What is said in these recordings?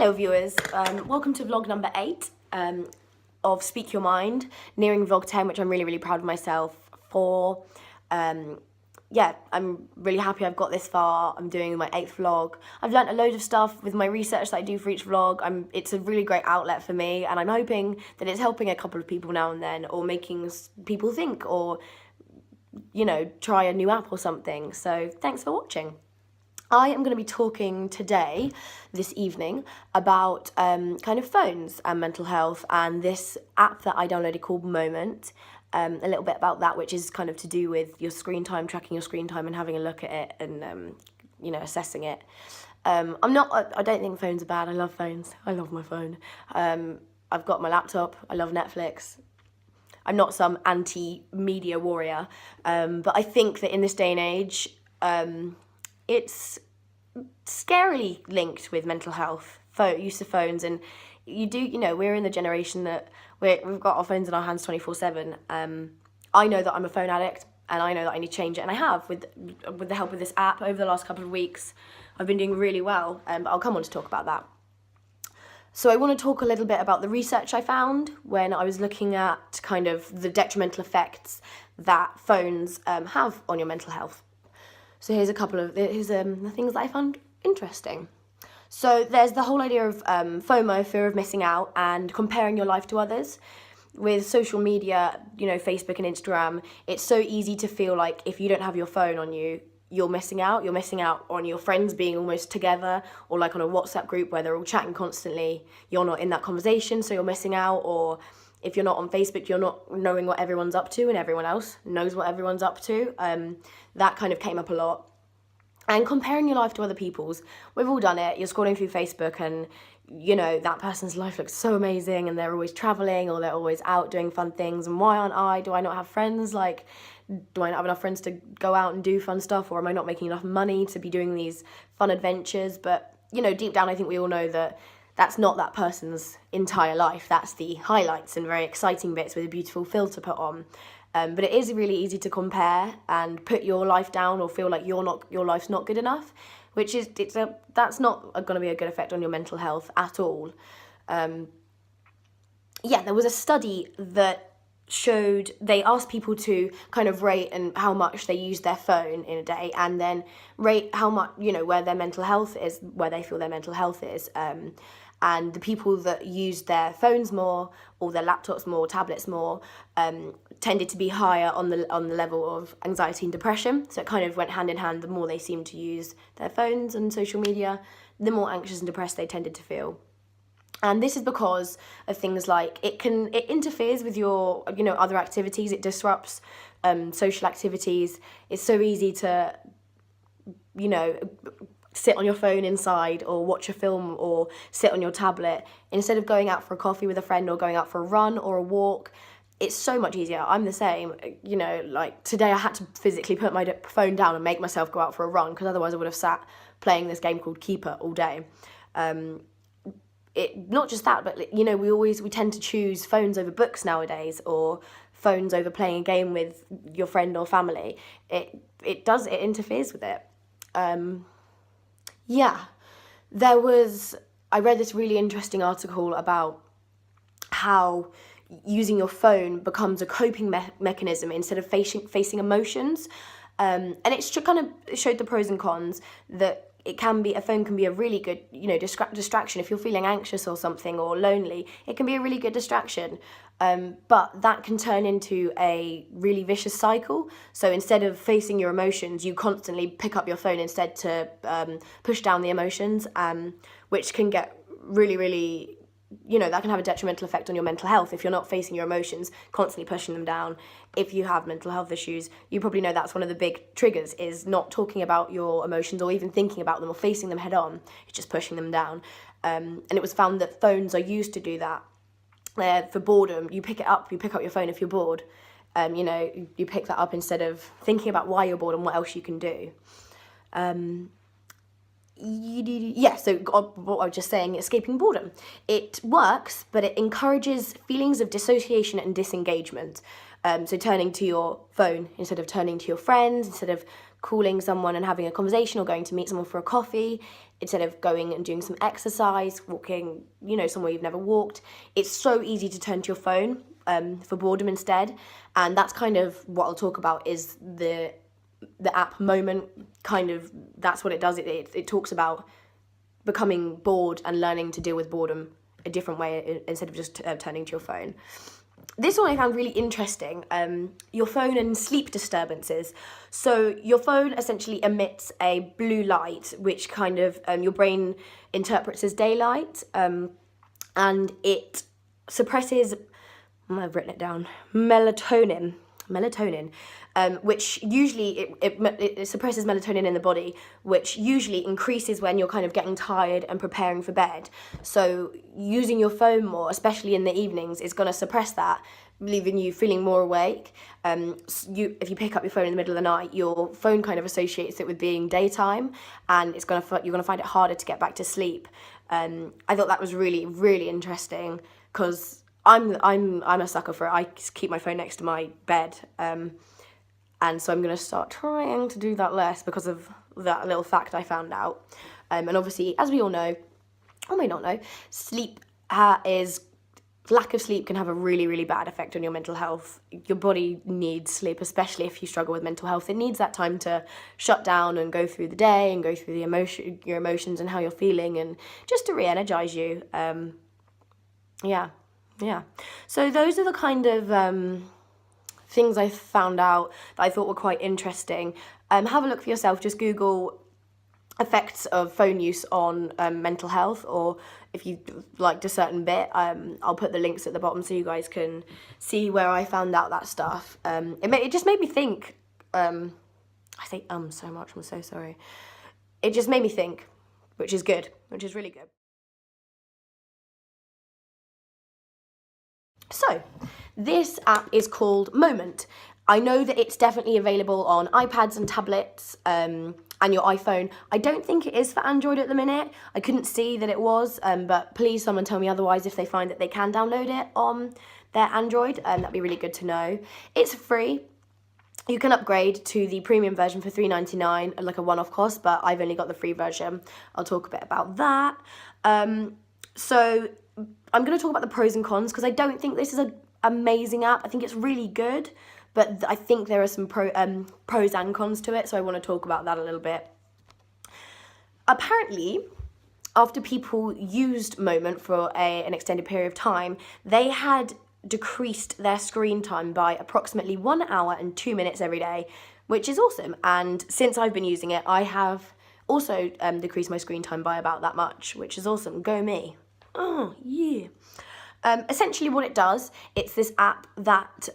Hello viewers, welcome to vlog number 8 of Speak Your Mind, nearing vlog 10, which I'm really proud of myself for. Yeah, I'm really happy I've got this far. I'm doing my 8th vlog. I've learnt a load of stuff with my research that I do for each vlog. It's a really great outlet for me, and I'm hoping that it's helping a couple of people now and then, or making people think, or, you know, try a new app or something. So thanks for watching. I am going to be talking today, this evening, about kind of phones and mental health, and this app that I downloaded called Moment. A little bit about that, which is kind of to do with your screen time, tracking your screen time and having a look at it and, you know, assessing it. I don't think phones are bad. I love phones. I love my phone. I've got my laptop. I love Netflix. I'm not some anti-media warrior, but I think that in this day and age, it's scarily linked with mental health, use of phones, and you know, we're in the generation that we've got our phones in our hands 24/7. I know that I'm a phone addict, and I know that I need to change it, and I have with the help of this app over the last couple of weeks. I've been doing really well, but I'll come on to talk about that. So I want to talk a little bit about the research I found when I was looking at kind of the detrimental effects that phones have on your mental health. So here's the things that I found interesting. So there's the whole idea of FOMO, fear of missing out, and comparing your life to others. With social media, you know, Facebook and Instagram, it's so easy to feel like if you don't have your phone on you, you're missing out. You're missing out on your friends being almost together, or like on a WhatsApp group where they're all chatting constantly. You're not in that conversation, so you're missing out. Or if you're not on Facebook, you're not knowing what everyone's up to, and everyone else knows what everyone's up to. That kind of came up a lot. And comparing your life to other people's, we've all done it. You're scrolling through Facebook and, you know, that person's life looks so amazing and they're always traveling or they're always out doing fun things. And why aren't I? Do I not have friends? Like, do I not have enough friends to go out and do fun stuff? Or am I not making enough money to be doing these fun adventures? But, you know, deep down, I think we all know that that's not that person's entire life. That's the highlights and very exciting bits with a beautiful filter put on. But it is really easy to compare and put your life down or feel like your life's not good enough, which is that's not going to be a good effect on your mental health at all. Yeah, there was a study that showed they asked people to kind of rate and how much they use their phone in a day, and then rate how much, you know, where their mental health is, where they feel their mental health is. And the people that used their phones more, or their laptops more, tablets more, tended to be higher on the level of anxiety and depression. So it kind of went hand in hand. The more they seemed to use their phones and social media, the more anxious and depressed they tended to feel. And this is because of things like it interferes with your, you know, other activities. It disrupts social activities. It's so easy to, you know, sit on your phone inside or watch a film or sit on your tablet instead of going out for a coffee with a friend or going out for a run or a walk. It's so much easier. I'm the same, you know, like today I had to physically put my phone down and make myself go out for a run, because otherwise I would have sat playing this game called Keeper all day. Not just that, but, you know, we tend to choose phones over books nowadays, or phones over playing a game with your friend or family. It interferes with it. Yeah, I read this really interesting article about how using your phone becomes a coping mechanism instead of facing emotions. And it kind of showed the pros and cons, that a phone can be a really good, you know, distraction. If you're feeling anxious or something or lonely, it can be a really good distraction. But that can turn into a really vicious cycle. So instead of facing your emotions, you constantly pick up your phone instead to push down the emotions, which can get really, you know, that can have a detrimental effect on your mental health if you're not facing your emotions, constantly pushing them down. If you have mental health issues, you probably know that's one of the big triggers, is not talking about your emotions or even thinking about them or facing them head on. It's just pushing them down. And it was found that phones are used to do that. For boredom, you pick up your phone if you're bored. You know, you pick that up instead of thinking about why you're bored and what else you can do. Yeah, so what I was just saying, escaping boredom. It works, but it encourages feelings of dissociation and disengagement. So turning to your phone instead of turning to your friends, instead of calling someone and having a conversation or going to meet someone for a coffee, instead of going and doing some exercise, walking, you know, somewhere you've never walked, it's so easy to turn to your phone for boredom instead. And that's kind of what I'll talk about, is the app Moment. Kind of, that's what it does. It talks about becoming bored and learning to deal with boredom a different way instead of just turning to your phone. This one I found really interesting, your phone and sleep disturbances. So your phone essentially emits a blue light, which kind of your brain interprets as daylight, and it suppresses, I've written it down, melatonin, which usually it suppresses melatonin in the body, which usually increases when you're kind of getting tired and preparing for bed. So using your phone more, especially in the evenings, is going to suppress that, leaving you feeling more awake. If you pick up your phone in the middle of the night, your phone kind of associates it with being daytime, and you're going to find it harder to get back to sleep. I thought that was really, really interesting, because I'm a sucker for it. I keep my phone next to my bed, and so I'm going to start trying to do that less because of that little fact I found out. And obviously, as we all know, or may not know, lack of sleep can have a really, really bad effect on your mental health. Your body needs sleep, especially if you struggle with mental health. It needs that time to shut down and go through the day and go through your emotions and how you're feeling, and just to re-energize you. Yeah. So those are the kind of things I found out that I thought were quite interesting. Have a look for yourself. Just Google effects of phone use on mental health, or if you liked a certain bit, I'll put the links at the bottom so you guys can see where I found out that stuff. It just made me think. I say so much. I'm so sorry. It just made me think, which is good, which is really good. So, this app is called Moment. I know that it's definitely available on iPads and tablets and your iPhone. I don't think it is for Android at the minute. I couldn't see that it was, but please someone tell me otherwise if they find that they can download it on their Android. That'd be really good to know. It's free. You can upgrade to the premium version for $3.99, like a one-off cost, but I've only got the free version. I'll talk a bit about that. So I'm going to talk about the pros and cons, because I don't think this is an amazing app. I think it's really good, but I think there are some pros and cons to it, so I want to talk about that a little bit. Apparently, after people used Moment for an extended period of time, they had decreased their screen time by approximately 1 hour and 2 minutes every day, which is awesome. And since I've been using it, I have also decreased my screen time by about that much, which is awesome. Go me. Oh, yeah. Essentially what it does, it's this app that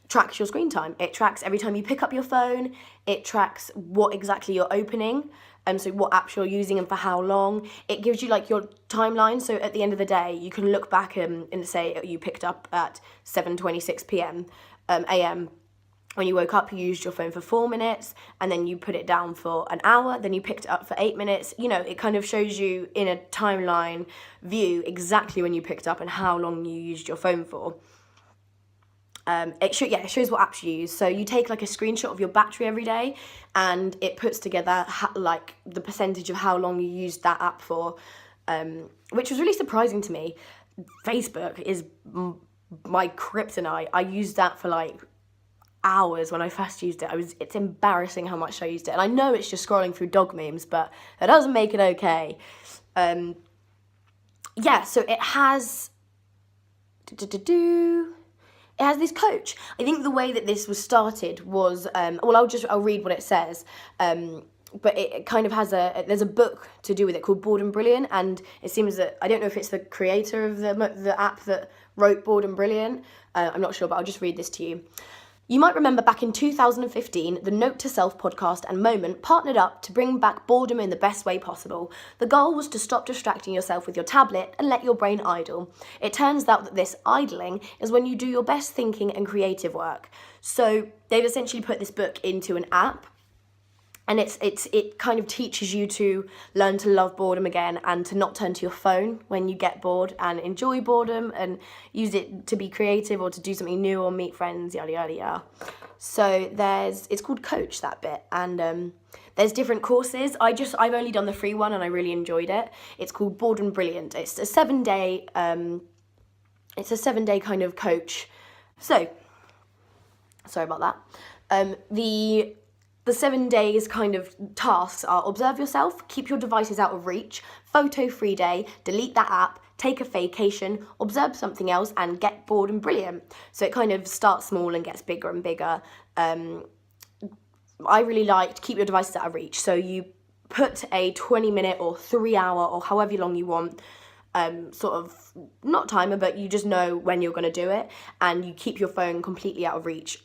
tracks your screen time. It tracks every time you pick up your phone, it tracks what exactly you're opening, so what apps you're using and for how long. It gives you like your timeline, so at the end of the day, you can look back and say you picked up at 7:26 p.m. a.m. When you woke up, you used your phone for 4 minutes, and then you put it down for an hour, then you picked it up for 8 minutes. You know, it kind of shows you in a timeline view exactly when you picked up and how long you used your phone for. It shows what apps you use. So you take like a screenshot of your battery every day, and it puts together like the percentage of how long you used that app for, which was really surprising to me. Facebook is my kryptonite. I used that for like hours when I first used it. It's embarrassing how much I used it, and I know it's just scrolling through dog memes, but that doesn't make it okay. So it has it has this coach. I think the way that this was started was I'll read what it says. But it kind of has there's a book to do with it called Bored and Brilliant, and it seems that, I don't know if it's the creator of the app that wrote Bored and Brilliant. I'm not sure, but I'll just read this to you. You might remember back in 2015, the Note to Self podcast and Moment partnered up to bring back boredom in the best way possible. The goal was to stop distracting yourself with your tablet and let your brain idle. It turns out that this idling is when you do your best thinking and creative work. So they've essentially put this book into an app, and it kind of teaches you to learn to love boredom again and to not turn to your phone when you get bored, and enjoy boredom and use it to be creative or to do something new or meet friends, yada, yada, yada. So it's called Coach, that bit. And There's different courses. I've only done the free one and I really enjoyed it. It's called Bored and Brilliant. It's a 7-day kind of coach. So, sorry about that. The 7 days kind of tasks are: observe yourself, keep your devices out of reach, photo-free day, delete that app, take a vacation, observe something else, and get bored and brilliant. So it kind of starts small and gets bigger and bigger. I really liked keep your devices out of reach. So you put a 20-minute or 3-hour or however long you want, sort of, not timer, but you just know when you're going to do it, and you keep your phone completely out of reach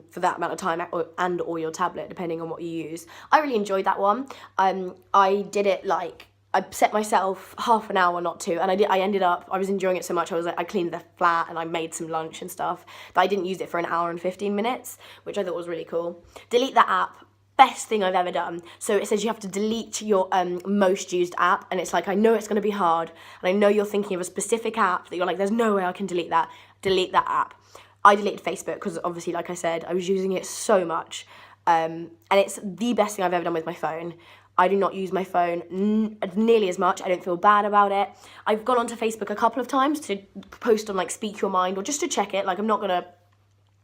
for that amount of time, or your tablet, depending on what you use. I really enjoyed that one. I did it I set myself half an hour, not 2, and I was enjoying it so much, I cleaned the flat and I made some lunch and stuff, but I didn't use it for an hour and 15 minutes, which I thought was really cool. Delete that app. Best thing I've ever done. So it says you have to delete your most used app, and it's like, I know it's going to be hard, and I know you're thinking of a specific app that you're like, there's no way I can delete that. Delete that app. I deleted Facebook because obviously, like I said, I was using it so much, and it's the best thing I've ever done with my phone. I do not use my phone nearly as much. I don't feel bad about it. I've gone onto Facebook a couple of times to post on Speak Your Mind, or just to check it. I'm not going to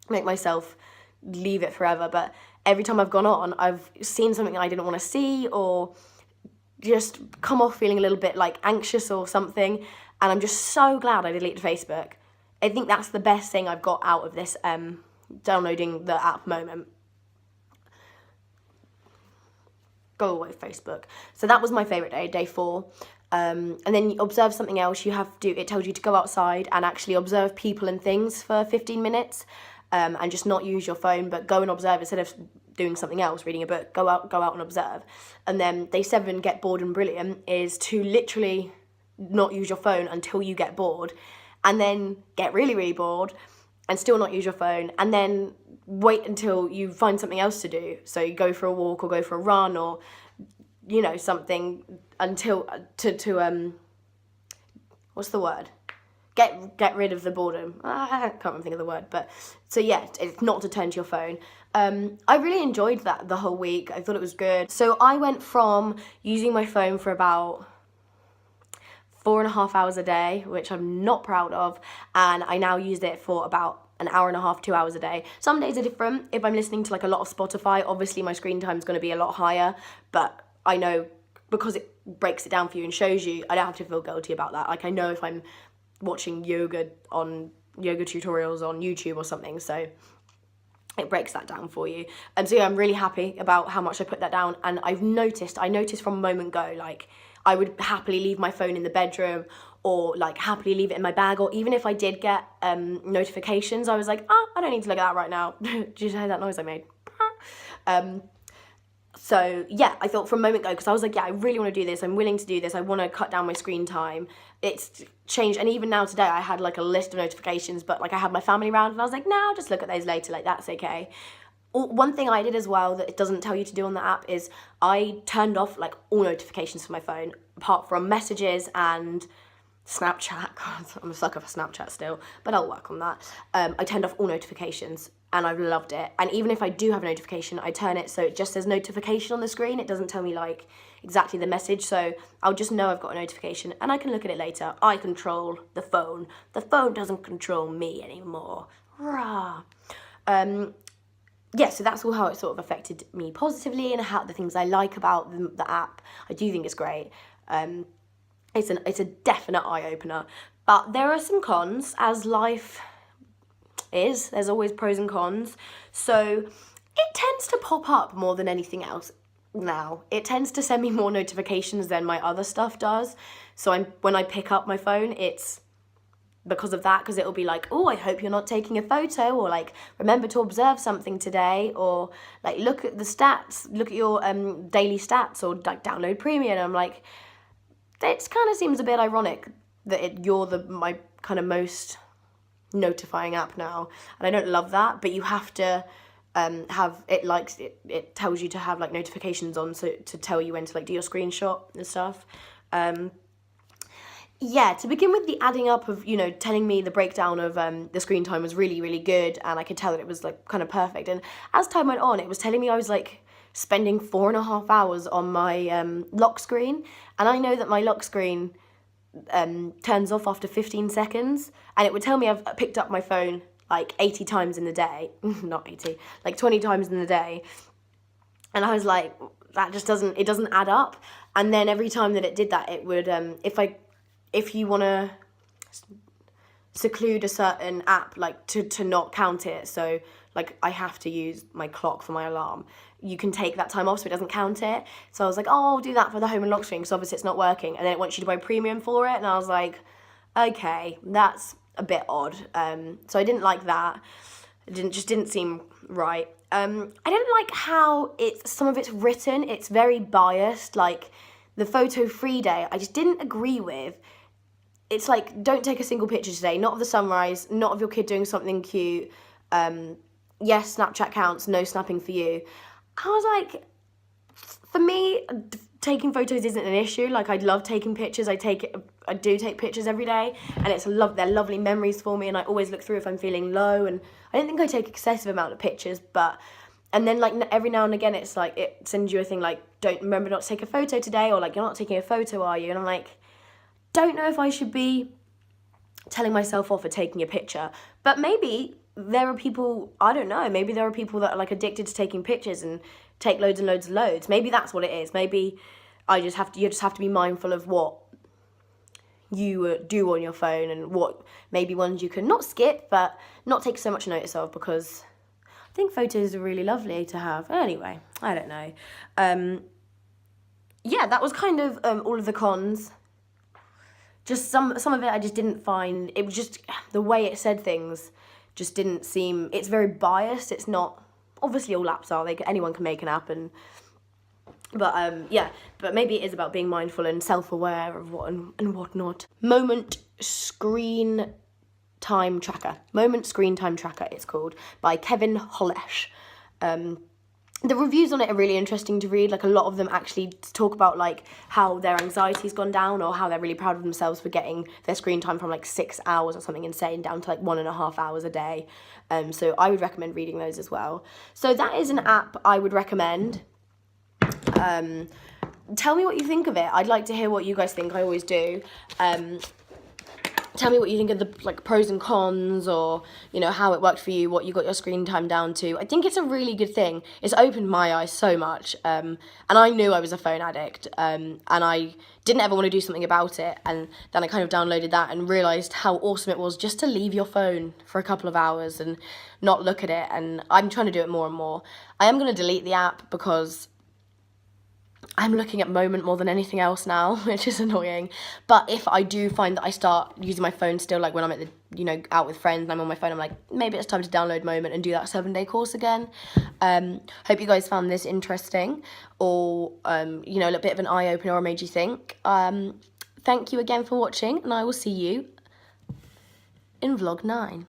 make myself leave it forever, but every time I've gone on, I've seen something I didn't want to see, or just come off feeling a little bit anxious or something, and I'm just so glad I deleted Facebook. I think that's the best thing I've got out of this downloading the app moment. Go away, Facebook. So that was my favourite day, day 4. And then you observe something else. It tells you to go outside and actually observe people and things for 15 minutes. And just not use your phone, but go and observe instead of doing something else, reading a book. Go out and observe. And then day 7, get bored and brilliant, is to literally not use your phone until you get bored, and then get really, really bored and still not use your phone, and then wait until you find something else to do. So you go for a walk or go for a run, or something, until what's the word? Get rid of the boredom. I can't even think of the word, but so yeah, it's not to turn to your phone. I really enjoyed that the whole week. I thought it was good. So I went from using my phone for about 4.5 hours a day, which I'm not proud of, and I now use it for about an hour and a half, 2 hours a day. Some days are different. If I'm listening to a lot of Spotify, obviously my screen time is going to be a lot higher, but I know because it breaks it down for you and shows you, I don't have to feel guilty about that. I know if I'm watching yoga tutorials on YouTube or something, so it breaks that down for you. And so yeah, I'm really happy about how much I put that down. And I noticed from moment go, I would happily leave my phone in the bedroom, or happily leave it in my bag, or even if I did get notifications, I was like, I don't need to look at that right now. Did you hear that noise I made? So yeah, I thought from moment go, because I was like, yeah, I really want to do this. I'm willing to do this. I want to cut down my screen time. It's changed. And even now today, I had a list of notifications, but I had my family around, and I was like, no, I'll just look at those later. That's okay. One thing I did as well that it doesn't tell you to do on the app is I turned off all notifications from my phone, apart from messages and Snapchat. God, I'm a sucker for Snapchat still, but I'll work on that. I turned off all notifications, and I've loved it. And even if I do have a notification, I turn it so it just says notification on the screen. It doesn't tell me exactly the message, so I'll just know I've got a notification and I can look at it later. I control the phone. The phone doesn't control me anymore. Rah. Yeah, so that's all how it sort of affected me positively, and how the things I like about the app. I do think it's great. It's a definite eye-opener, but there are some cons, as life is. There's always pros and cons. So it tends to pop up more than anything else now. It tends to send me more notifications than my other stuff does. So when I pick up my phone, it's because of that, because it'll be oh, I hope you're not taking a photo, or remember to observe something today, or look at the stats, look at your daily stats, or download premium. And I'm like, it kind of seems a bit ironic that you're my kind of most notifying app now, and I don't love that. But you have to have it, it tells you to have notifications on, so to tell you when to do your screenshot and stuff. Yeah, to begin with, the adding up of, telling me the breakdown of the screen time was really, really good, and I could tell that it was kind of perfect. And as time went on, it was telling me I was spending 4.5 hours on my lock screen, and I know that my lock screen turns off after 15 seconds, and it would tell me I've picked up my phone like 80 times in the day, not 80, like 20 times in the day, and I was like, that just doesn't add up. And then every time that it did that, it would, if you want to seclude a certain app, like to not count it, so like I have to use my clock for my alarm, you can take that time off so it doesn't count it. So I was like, oh, I'll do that for the home and lock screen, because obviously it's not working, and then it wants you to buy premium for it, and I was like, okay, that's a bit odd. So I didn't like that. It didn't seem right. I don't like how some of it's written. It's very biased. Like the photo free day, I just didn't agree with. It's like, don't take a single picture today, not of the sunrise, not of your kid doing something cute. Yes, Snapchat counts, no snapping for you. I was like, for me, taking photos isn't an issue. Like, I love taking pictures. I do take pictures every day, and they're lovely memories for me, and I always look through if I'm feeling low, and I don't think I take excessive amount of pictures, and then like every now and again it's like, it sends you a thing like, don't remember not to take a photo today, or like, you're not taking a photo, are you? And I'm like, don't know if I should be telling myself off for taking a picture, but maybe there are people, I don't know, maybe there are people that are like addicted to taking pictures and take loads and loads and loads. Maybe that's what it is. Maybe you just have to be mindful of what you do on your phone, and what maybe ones you can not skip but not take so much notice of, because I think photos are really lovely to have. Anyway, I don't know. Yeah, that was kind of all of the cons. Just some of it I just didn't find, it was just the way it said things just didn't seem, it's very biased. It's not, obviously all apps are, anyone can make an app, but maybe it is about being mindful and self-aware of what and whatnot. Moment Screen Time Tracker, it's called, by Kevin Holesh. The reviews on it are really interesting to read. Like, a lot of them actually talk about like how their anxiety's gone down, or how they're really proud of themselves for getting their screen time from like 6 hours or something insane down to like 1.5 hours a day. So I would recommend reading those as well. So that is an app I would recommend. Tell me what you think of it. I'd like to hear what you guys think. I always do. Tell me what you think of the like pros and cons, or you know, how it worked for you, what you got your screen time down to. I think it's a really good thing. It's opened my eyes so much, and I knew I was a phone addict, and I didn't ever want to do something about it, and then I kind of downloaded that and realised how awesome it was just to leave your phone for a couple of hours and not look at it, and I'm trying to do it more and more. I am going to delete the app because I'm looking at Moment more than anything else now, which is annoying. But if I do find that I start using my phone still, like when I'm at the, out with friends and I'm on my phone, I'm like, maybe it's time to download Moment and do that 7-day course again. Hope you guys found this interesting, or, a little bit of an eye-opener, or made you think. Thank you again for watching, and I will see you in vlog 9.